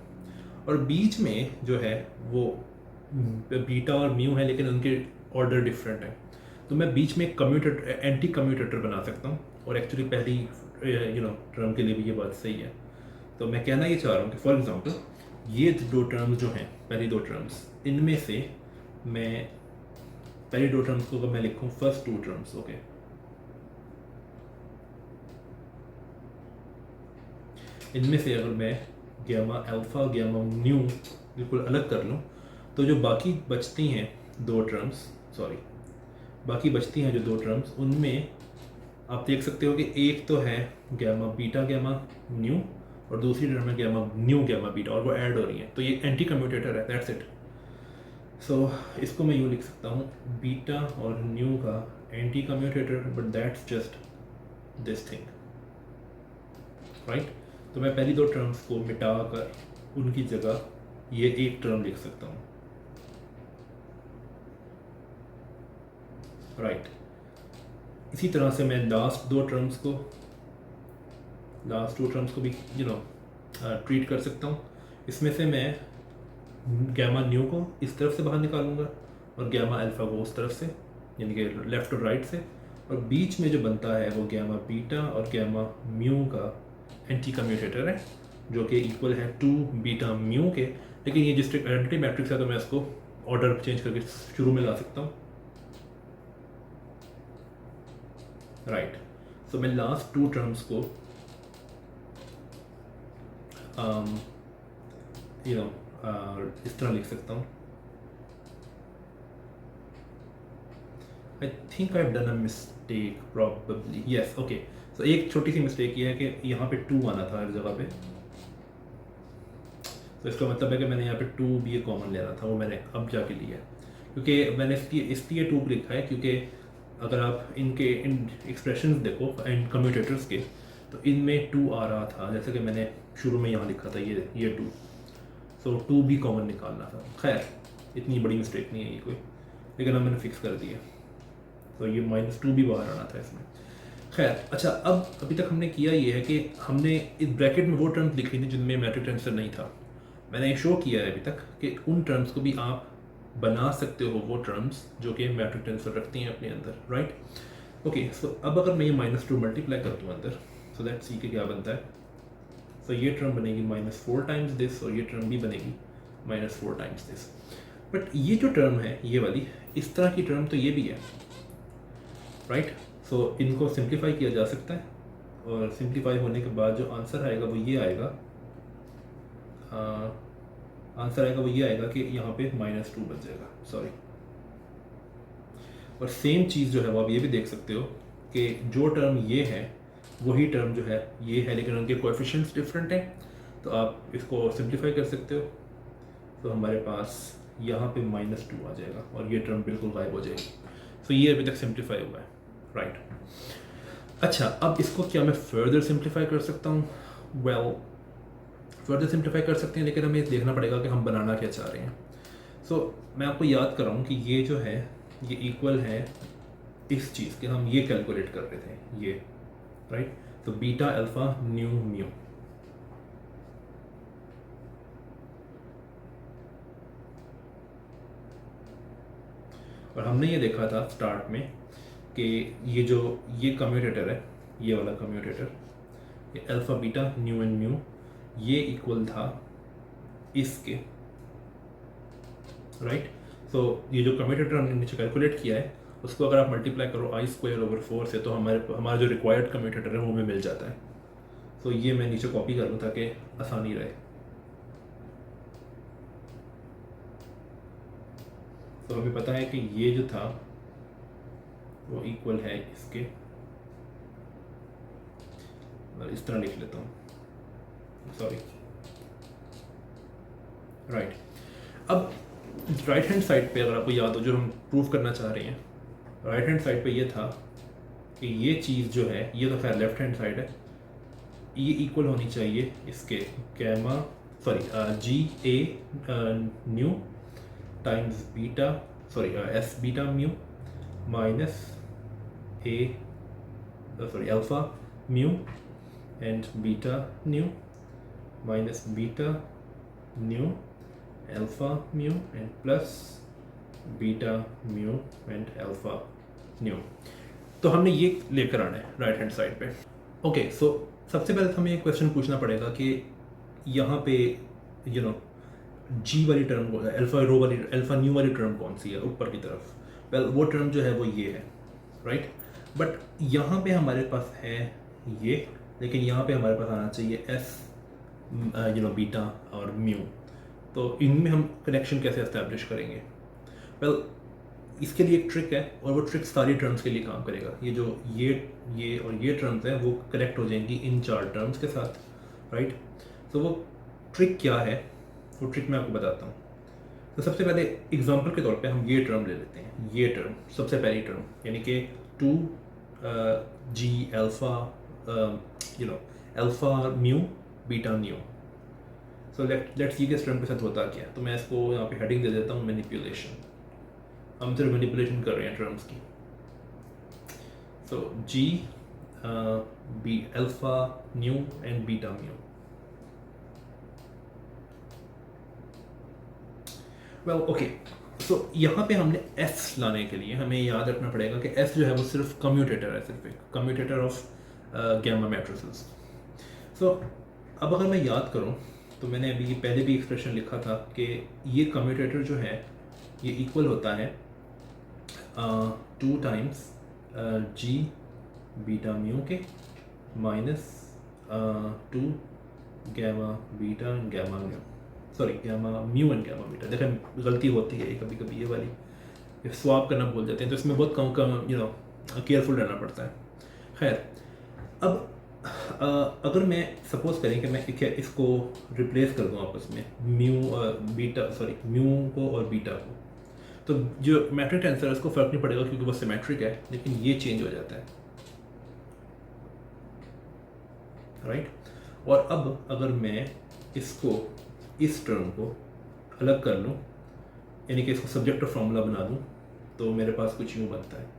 और बीच में जो है वो बीटा और म्यू है, लेकिन उनके ऑर्डर डिफरेंट है। तो मैं बीच में एक कम्यूटेटर, एंटी कम्यूटेटर बना सकता हूँ, और एक्चुअली पहली टर्म के लिए भी ये बात सही है। तो मैं कहना ये चाह रहा हूँ कि फॉर एग्जांपल ये 2 टर्म्स जो हैं, पहली 2 टर्म्स, इनमें से मैं पहली 2 टर्म्स को मैं लिखूँ फर्स्ट 2 टर्म्स, ओके। इनमें से अगर मैं गैमा अल्फ़ा गैमा न्यू बिल्कुल अलग कर लूँ, तो जो बाकी बचती हैं 2 टर्म्स, सॉरी बाकी बचती हैं जो 2 टर्म्स, उनमें आप देख सकते हो कि एक तो है गैमा बीटा गैमा न्यू, और दूसरी टर्म है गैमा न्यू गैमा बीटा, और वो ऐड हो रही हैं, तो ये एंटी कम्यूटेटर है, दैट्स इट। सो इसको मैं यूँ लिख सकता हूँ, बीटा और न्यू का anti commutator, but that's just this thing, right. तो मैं पहली 2 टर्म्स को मिटा कर उनकी जगह ये एक टर्म लिख सकता हूँ, राइट। इसी तरह से मैं लास्ट 2 टर्म्स को भी ट्रीट कर सकता हूँ। इसमें से मैं गैमा न्यू को इस तरफ से बाहर निकालूंगा और गैमा अल्फ़ा को उस तरफ से, यानी कि लेफ़्ट और राइट से, और बीच में जो बनता है वो गैमा बीटा और गैमा म्यू का एंटी कम्यूटेटर है, जो कि इक्वल है 2 बीटा म्यू के। लेकिन ये जिस आइडेंटिटी मैट्रिक्स है, तो मैं इसको ऑर्डर चेंज करके शुरू में ला सकता हूँ, राइट। सो मैं लास्ट 2 टर्म्स को इस तरह लिख सकता हूँ। I think I have done a mistake probably, yes, okay. तो एक छोटी सी मिस्टेक ये है कि यहाँ पे 2 आना था हर जगह पे, तो इसका मतलब है कि मैंने यहाँ पे 2 भी ये कॉमन लेना था, वो मैंने अब जाके लिया है, क्योंकि मैंने इसलिए 2 लिखा है क्योंकि अगर आप इनके इन एक्सप्रेशंस देखो एंड कम्यूटेटर्स के, तो इनमें 2 आ रहा था, जैसे कि मैंने शुरू में यहाँ लिखा था ये 2, सो 2 भी कॉमन निकालना था। खैर इतनी बड़ी मिस्टेक नहीं है ये कोई, लेकिन अब मैंने फिक्स कर दिया, तो ये -2 भी बाहर आना था इसमें। खैर अच्छा, अब अभी तक हमने किया ये है कि हमने इस ब्रैकेट में वो टर्म्स लिखी थी जिनमें मैट्रिक टेंसर नहीं था। मैंने ये शो किया है अभी तक कि उन टर्म्स को भी आप बना सकते हो, वो टर्म्स जो कि मैट्रिक टेंसर रखती हैं अपने अंदर, राइट। ओके, सो अब अगर मैं ये -2 मल्टीप्लाई कर दूँ अंदर, सो दैट सी के क्या बनता है, तो ये टर्म बनेगी -4 टाइम्स दिस, और ये टर्म भी बनेगी -4 टाइम्स दिस। बट ये जो टर्म है ये वाली, इस तरह की टर्म तो ये भी है, राइट। सो इनको सिंप्लीफाई किया जा सकता है, और सिंप्लीफाई होने के बाद जो आंसर आएगा वो ये आएगा, आंसर आएगा वो ये आएगा कि यहाँ पे -2 बच जाएगा, सॉरी। और सेम चीज़ जो है वो आप ये भी देख सकते हो कि जो टर्म ये है वही टर्म जो है ये है, लेकिन उनके कोएफिशिएंट्स डिफरेंट हैं, तो आप इसको सिंप्लीफाई कर सकते हो। तो हमारे पास यहाँ पे -2 आ जाएगा और ये टर्म बिल्कुल गायब हो जाएगी। तो ये अभी तक सिंप्लीफाई हुआ है, राइट। अच्छा, अब इसको क्या मैं फर्दर सिंप्लीफाई कर सकता हूँ? वेल, फर्दर सिंप्लीफाई कर सकते हैं, लेकिन हमें देखना पड़ेगा कि हम बनाना क्या चाह रहे हैं। सो मैं आपको याद कराऊँ कि ये जो है ये इक्वल है इस चीज़ के, हम ये कैलकुलेट कर रहे थे ये, राइट। तो बीटा अल्फ़ा न्यू म्यू, और हमने ये देखा था स्टार्ट में कि ये कम्यूटेटर है, ये वाला कम्यूटेटर, ये alpha beta nu and mu, ये इक्वल था इसके, राइट। तो ये जो कम्यूटेटर हमने नीचे कैलकुलेट किया है उसको अगर आप मल्टीप्लाई करो I² से, तो हमारा जो रिक्वायर्ड कम्यूटेटर है वो हमें मिल जाता है। तो ये मैं नीचे कॉपी कर लूँ ताकि आसानी रहे। तो हमें पता है कि ये जो था वो इक्वल है इसके, मैं इस तरह लिख लेता हूँ, सॉरी, राइट। अब राइट हैंड साइड पे अगर आपको याद हो जो हम प्रूव करना चाह रहे हैं, राइट हैंड साइड पे ये था कि ये चीज़ जो है, ये तो खैर लेफ्ट हैंड साइड है, ये इक्वल होनी चाहिए इसके gamma G A nu times beta S beta mu minus alpha mu and beta nu minus beta nu alpha mu and plus beta mu and alpha nu. तो हमने ये लेकर आना है राइट हैंड साइड पे। ओके, सो सबसे पहले तो हमें एक क्वेश्चन पूछना पड़ेगा कि यहाँ पे जी वाली टर्म अल्फ़ा न्यू वाली टर्म कौन सी है ऊपर की तरफ? वेल, वो टर्म जो है वो ये है, राइट। बट यहाँ पे हमारे पास है ये, लेकिन यहाँ पे हमारे पास आना चाहिए एस बीटा और म्यू। तो इनमें हम कनेक्शन कैसे इस्टेब्लिश करेंगे? वेल, इसके लिए एक ट्रिक है, और वो ट्रिक सारी टर्म्स के लिए काम करेगा। ये और ये टर्म्स हैं वो कनेक्ट हो जाएंगी इन 4 टर्म्स के साथ, राइट। तो वो ट्रिक क्या है, वो ट्रिक मैं आपको बताता हूँ। तो सबसे पहले एग्जांपल के तौर पे हम ये टर्म ले लेते हैं, ये टर्म सबसे पहली टर्म, यानी कि 2g alpha alpha mu beta new. So let's सी किस टर्म के साथ होता क्या है। तो मैं इसको यहाँ पे हेडिंग दे देता हूँ मैनिपुलेशन। हम सिर्फ मैनिपुलेशन कर रहे हैं टर्म्स की। So G B alpha nu and beta mu. Well, okay, so यहाँ पे हमने एस लाने के लिए हमें याद रखना पड़ेगा कि एस जो है वो सिर्फ कम्यूटेटर है, सिर्फ एक कम्यूटेटर ऑफ गैमा मैट्रिसेस। सो अब अगर मैं याद करूँ तो मैंने अभी पहले भी एक्सप्रेशन लिखा था कि ये कम्यूटेटर जो है ये इक्वल होता है 2 टाइम्स जी बीटा म्यू के minus 2 gamma beta and gamma mu, sorry gamma mu and gamma beta. देखें गलती होती है कभी कभी, ये वाली स्वाप करना भूल जाते हैं, तो इसमें बहुत कम केयरफुल रहना पड़ता है। खैर, अब अगर मैं सपोज करें कि मैं इसको रिप्लेस कर दूं आपस में म्यू को और बीटा को, तो जो मैट्रिक टेंसर है उसको फ़र्क नहीं पड़ेगा क्योंकि वो सिमेट्रिक है, लेकिन ये चेंज हो जाता है, राइट। और अब अगर मैं इसको इस टर्म को अलग कर लूँ, यानी कि इसको सब्जेक्ट ऑफ फॉर्मूला बना दूँ, तो मेरे पास कुछ यूँ बनता है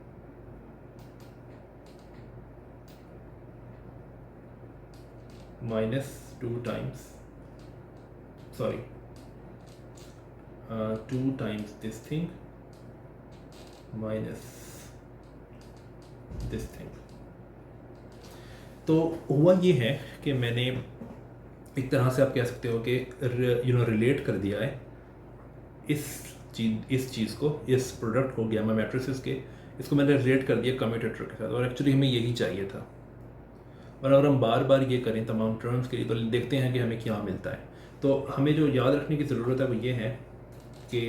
-2 times 2 times this thing minus this thing. तो हुआ ये है कि मैंने एक तरह से आप कह सकते हो कि रिलेट कर दिया है इस चीज़ को, इस प्रोडक्ट को गैमा मैट्रिसेस के, इसको मैंने रिलेट कर दिया कम्यूटेटर के साथ, और एक्चुअली हमें यही चाहिए था। और अगर हम बार बार ये करें तमाम टर्म्स के लिए तो देखते हैं कि हमें क्या मिलता है। तो हमें जो याद रखने की ज़रूरत है वो ये है कि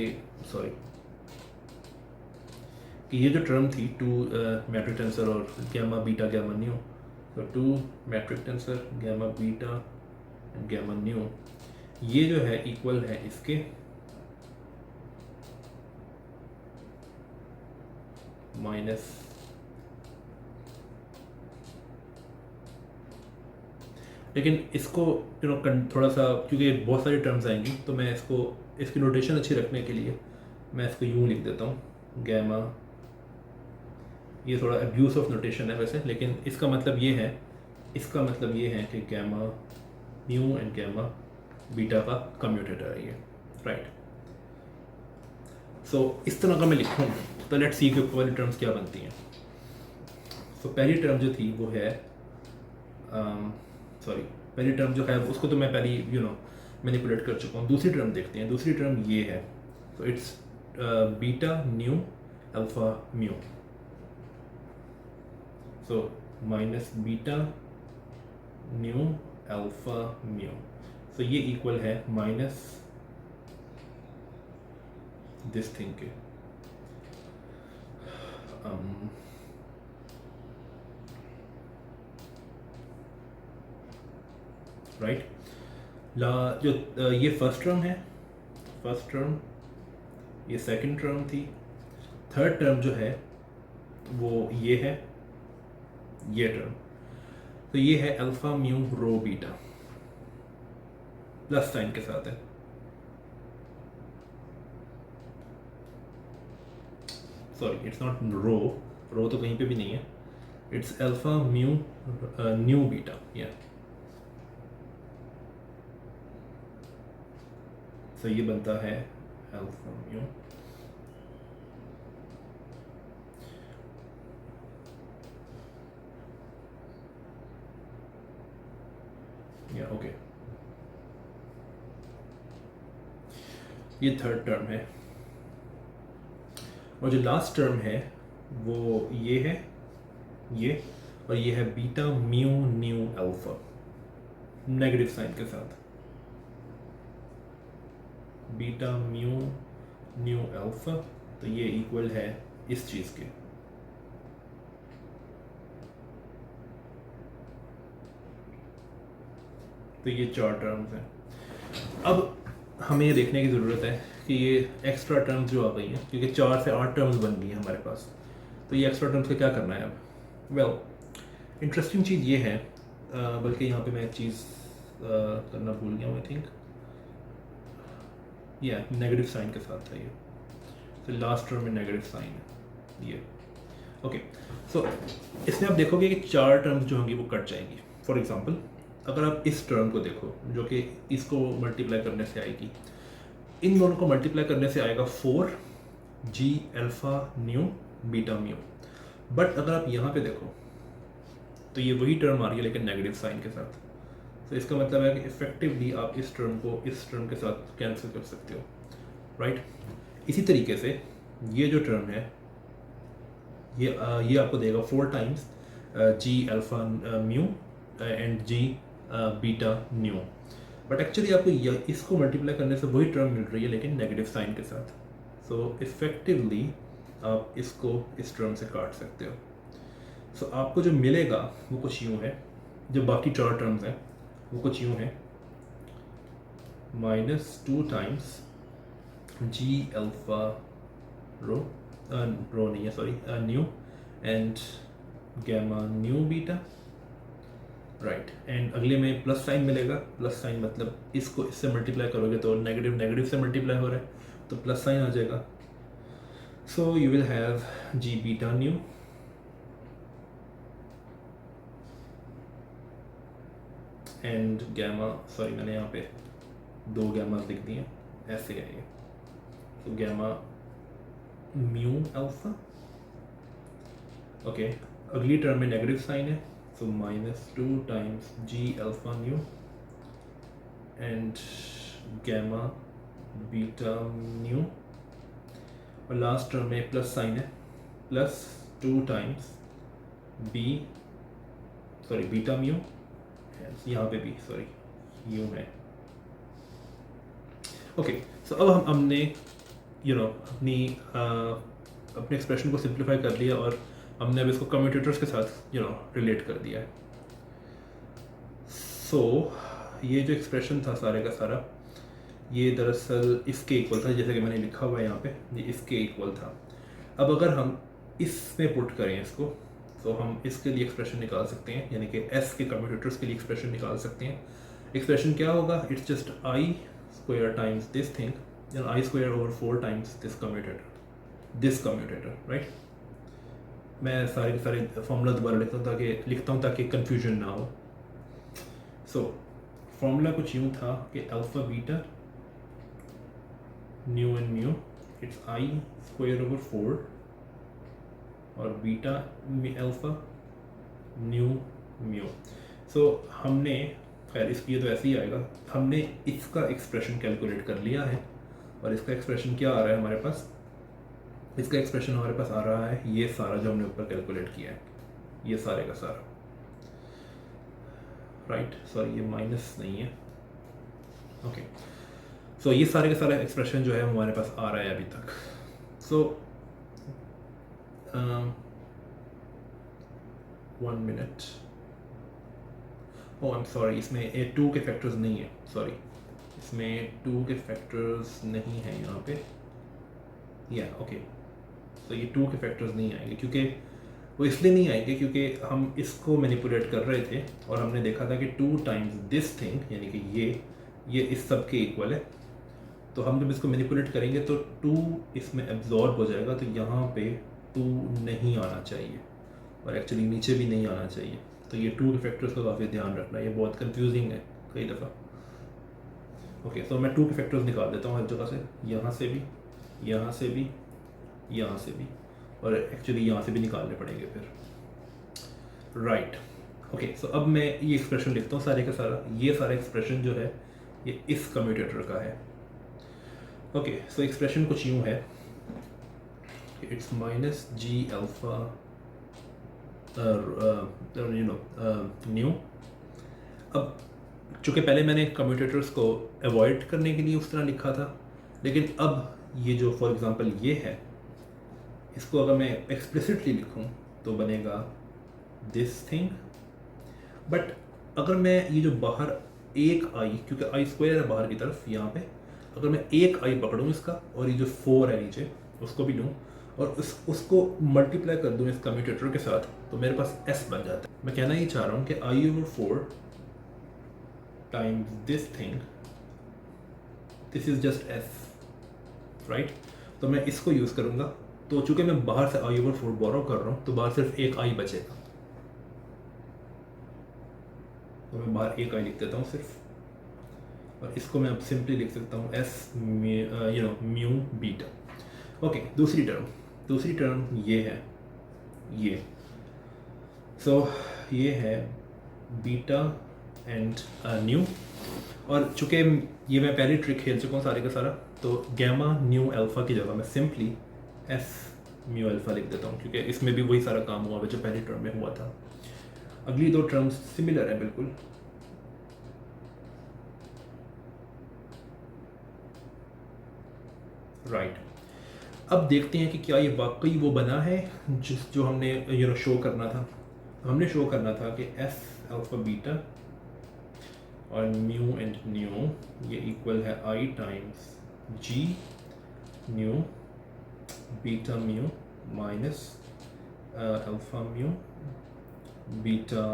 कि ये जो टर्म थी टू मैट्रिक टेंसर और गैमा बीटा गैमा न्यू, तो two metric tensor gamma beta and gamma nu, ये जो है इक्वल है इसके माइनस लेकिन इसको थोड़ा सा, क्योंकि बहुत सारी टर्म्स आएंगी तो मैं इसको इसकी नोटेशन अच्छी रखने के लिए मैं इसको यूँ लिख देता हूँ गैमा। ये थोड़ा अब्यूज़ ऑफ नोटेशन है वैसे, लेकिन इसका मतलब ये है कि gamma nu and gamma beta का कम्यूटेटर है ये, राइट। सो इस तरह का मैं लिखूँ तो लेट्स सी कि वाली टर्म्स क्या बनती हैं। सो पहली टर्म जो थी वो है पहली टर्म जो है उसको तो मैं पहले मैनिपुलेट कर चुका हूँ। दूसरी टर्म देखते हैं। दूसरी टर्म ये है, तो it's beta nu alpha mu, so minus beta nu alpha mu, so ये इक्वल है माइनस दिस थिंग के राइट। जो ये फर्स्ट टर्म, ये सेकंड टर्म थी। थर्ड टर्म जो है वो ये है, ये टर्म, तो ये है अल्फा म्यू रो बीटा, प्लस साइन के साथ है। सॉरी, इट्स नॉट रो तो कहीं पे भी नहीं है, it's alpha mu new beta, या तो ये बनता है अल्फा म्यू या ओके। ये थर्ड टर्म है, और जो लास्ट टर्म है वो ये है, ये, और ये है beta mu nu alpha, negative sign के साथ, बीटा म्यू न्यू अल्फा, तो ये इक्वल है इस चीज़ के। तो ये चार टर्म्स हैं। अब हमें ये देखने की ज़रूरत है कि ये एक्स्ट्रा टर्म्स जो आ गई हैं, क्योंकि 4 से 8 टर्म्स बन गई हैं हमारे पास, तो ये एक्स्ट्रा टर्म्स का क्या करना है अब। वेल, इंटरेस्टिंग चीज़ ये है, बल्कि यहाँ पे मैं एक चीज़ करना भूल गया हूँ, आई थिंक ये नेगेटिव साइन के साथ था ये, तो लास्ट टर्म में नेगेटिव साइन है ये, ओके। सो इसमें आप देखोगे कि 4 टर्म्स जो होंगी वो कट जाएंगी। फॉर एग्जांपल, अगर आप इस टर्म को देखो जो कि इसको मल्टीप्लाई करने से आएगी, इन दोनों को मल्टीप्लाई करने से आएगा 4 G alpha nu beta mu. But अगर आप यहाँ पे देखो तो ये वही टर्म आ रही है लेकिन नेगेटिव साइन के साथ, तो इसका मतलब है कि इफेक्टिवली आप इस टर्म को इस टर्म के साथ कैंसिल कर सकते हो, राइट। इसी तरीके से ये जो टर्म है ये आपको देगा 4 times g alpha mu and g beta nu, but actually आपको इसको मल्टीप्लाई करने से वही टर्म मिल रही है लेकिन नेगेटिव साइन के साथ। सो इफेक्टिवली आप इसको इस टर्म से काट सकते हो। सो आपको जो मिलेगा वो कुछ यूँ है, जो बाकी 4 टर्म्स हैं वो कुछ यूँ है, -2 टाइम्स जी अल्फा रो नहीं है, sorry, nu and gamma nu beta, right. And अगले में प्लस साइन मिलेगा। प्लस साइन मतलब इसको इससे मल्टीप्लाई करोगे तो नेगेटिव नेगेटिव से मल्टीप्लाई हो रहा है तो प्लस साइन आ जाएगा। So you will have g beta nu and gamma, sorry मैंने यहाँ पे 2 गैमा लिख दिए, ऐसे है ये, तो गैमा म्यू अल्फा, ओके। अगली टर्म में नेगेटिव साइन है, so -2 times g alpha nu and gamma beta nu, और लास्ट टर्म में प्लस साइन है, +2 times बीटा म्यू, यहाँ पे भी सॉरी यू है, ओके, सो अब हमने अपने एक्सप्रेशन को सिंप्लीफाई कर लिया और हमने अब इसको कम्यूटेटर्स के साथ रिलेट कर दिया है। सो ये जो एक्सप्रेशन था सारे का सारा, ये दरअसल इसके इक्वल था, जैसे कि मैंने लिखा हुआ है यहाँ पे, ये इसके इक्वल था। अब अगर हम इसमें पुट करें इसको, तो हम इसके लिए एक्सप्रेशन निकाल सकते हैं, यानी कि एस के कम्यूटेटर्स के लिए एक्सप्रेशन निकाल सकते हैं। एक्सप्रेशन क्या होगा? It's just I square times this thing, and I square over 4 times this commutator, right? मैं सारे के सारे फॉर्मूला दोबारा लिखता हूँ ताकि कंफ्यूजन ना हो। सो फॉर्मूला कुछ यूँ था कि alpha beta nu and mu, it's I square over 4 और बीटा अल्फ़ा न्यू म्यू। सो हमने, खैर इसकी तो ऐसे ही आएगा, हमने इसका एक्सप्रेशन कैलकुलेट कर लिया है और इसका एक्सप्रेशन क्या आ रहा है हमारे पास? इसका एक्सप्रेशन हमारे पास आ रहा है ये सारा जो हमने ऊपर कैलकुलेट किया है, ये सारे का सारा, राइट? सॉरी, ये माइनस नहीं है, ओके। सो ये सारे का सारा एक्सप्रेशन जो है हमारे पास आ रहा है अभी तक। सो 1 minute, oh I am sorry, इसमें ए 2 के फैक्टर्स नहीं है, सॉरी, इसमें 2 के फैक्टर्स नहीं हैं यहाँ पे, या ओके। तो ये 2 के फैक्टर्स नहीं आएंगे, क्योंकि वो इसलिए नहीं आएंगे क्योंकि हम इसको मैनिपुलेट कर रहे थे और हमने देखा था कि 2 टाइम्स दिस थिंग, यानी कि ये इस सब के इक्वल है। तो हम जब इसको मैनिपुलेट करेंगे तो 2 इसमें एब्जॉर्ब हो जाएगा, तो यहाँ पे 2 नहीं आना चाहिए और एक्चुअली नीचे भी नहीं आना चाहिए। तो ये 2 के फैक्टर्स का काफ़ी ध्यान रखना, ये बहुत कंफ्यूजिंग है कई दफ़ा। ओके, तो मैं 2 के फैक्टर्स निकाल देता हूँ हर जगह से, यहाँ से भी, यहाँ से भी, यहाँ से भी, और एक्चुअली यहाँ से भी निकालने पड़ेंगे फिर, राइट? ओके, सो अब मैं ये एक्सप्रेशन लिखता हूँ सारे का सारा, ये सारा एक्सप्रेशन जो है ये इस कम्यूटेटर का है। ओके, सो एक्सप्रेशन कुछ यूँ है, it's minus ji alpha nu. अब चूँकि पहले मैंने कम्यूटेटर्स को अवॉइड करने के लिए उस तरह लिखा था, लेकिन अब ये जो फॉर एग्ज़ाम्पल ये है, इसको अगर मैं एक्सप्लिसिटली लिखूं तो बनेगा दिस थिंग। बट अगर मैं ये जो बाहर एक आई, क्योंकि आई स्क्वायर है बाहर की तरफ यहाँ पे, अगर मैं एक आई पकड़ूँ इसका और ये जो 4 है नीचे उसको भी लूँ और उसको मल्टीप्लाई कर दूँ इस कम्यूटेटर के साथ, तो मेरे पास एस बन जाता है। मैं कहना ही चाह रहा हूँ कि आई over 4 times this thing, this is just S, right? तो मैं इसको यूज़ करूँगा, तो चूंकि मैं बाहर से आई ओवर 4 बोरो कर रहा हूँ तो बाहर सिर्फ एक आई बचेगा, तो मैं बाहर एक आई लिख देता हूँ सिर्फ, और इसको मैं अब सिंपली लिख सकता हूँ एस म्यू बीटा। ओके, दूसरी टर्म ये है, ये सो ये है बीटा एंड न्यू, और चूँकि ये मैं पहले ट्रिक खेल चुका हूँ सारे का सारा, तो गैमा न्यू अल्फ़ा की जगह मैं सिंपली एस म्यू अल्फ़ा लिख देता हूँ, क्योंकि इसमें भी वही सारा काम हुआ जो पहली टर्म में हुआ था। अगली 2 टर्म्स सिमिलर है बिल्कुल, राइट? अब देखते हैं कि क्या ये वाकई वो बना है जो हमने शो करना था। हमने शो करना था कि एस अल्फ़ा बीटा और म्यू एंड न्यू ये इक्वल है i times G mu beta mu minus alpha mu beta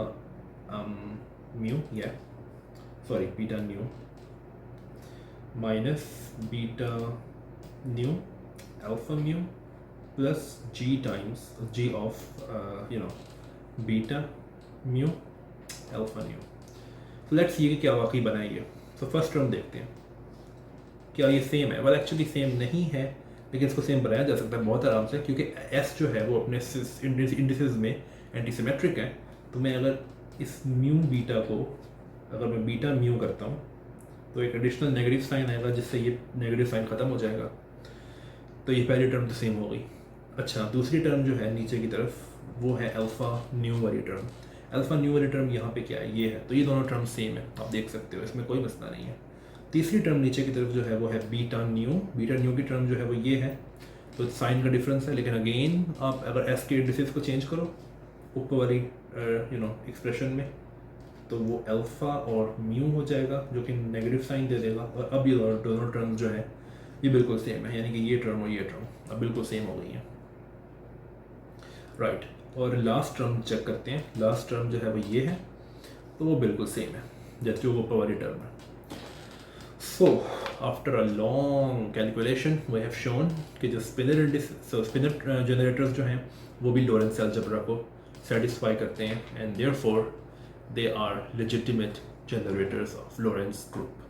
mu, या sorry beta nu minus beta nu alpha mu plus G times G of beta mu alpha nu. तो let's see कि क्या वाकई बना है ये। तो फर्स्ट टर्म देखते हैं क्या ये सेम है। वेल एक्चुअली सेम नहीं है, लेकिन इसको सेम बनाया जा सकता है बहुत आराम से, क्योंकि एस जो है वो अपने इंडिसेस में एंटीसिमेट्रिक है। तो मैं अगर इस म्यू बीटा को अगर मैं बीटा म्यू करता हूँ तो एक एडिशनल नेगेटिव साइन आएगा, जिससे ये नेगेटिव साइन ख़त्म हो जाएगा। तो ये पहली टर्म तो सेम हो गई। अच्छा, दूसरी टर्म जो है नीचे की तरफ वो है अल्फ़ा न्यू वाली टर्म। अल्फ़ा न्यू वाली टर्म यहाँ पे क्या है, ये है। तो ये दोनों टर्म सेम है, आप देख सकते हो, इसमें कोई मसला नहीं है। तीसरी टर्म नीचे की तरफ जो है वो है बीटा न्यू की टर्म जो है वो ये है, तो साइन का डिफरेंस है, लेकिन अगेन आप अगर एस के इंडिसेस को चेंज करो ऊपर वाली एक्सप्रेशन में, तो वो अल्फ़ा और म्यू हो जाएगा जो कि नेगेटिव साइन दे देगा, और अब ये दोनों टर्म जो है ये बिल्कुल सेम है, यानी कि ये टर्म और ये टर्म अब बिल्कुल सेम हो गई हैं, राइट। और लास्ट टर्म चेक करते हैं, लास्ट टर्म जो है वो ये है, तो वो बिल्कुल सेम है जैसे जो ऊपर वाली टर्म है। So after a long calculation we have shown कि जो स्पिनर जनरेटर्स जो हैं वो भी लॉरेंट्ज़ अलजेब्रा को सेटिस्फाई करते हैं, and therefore they are legitimate generators of Lorentz group.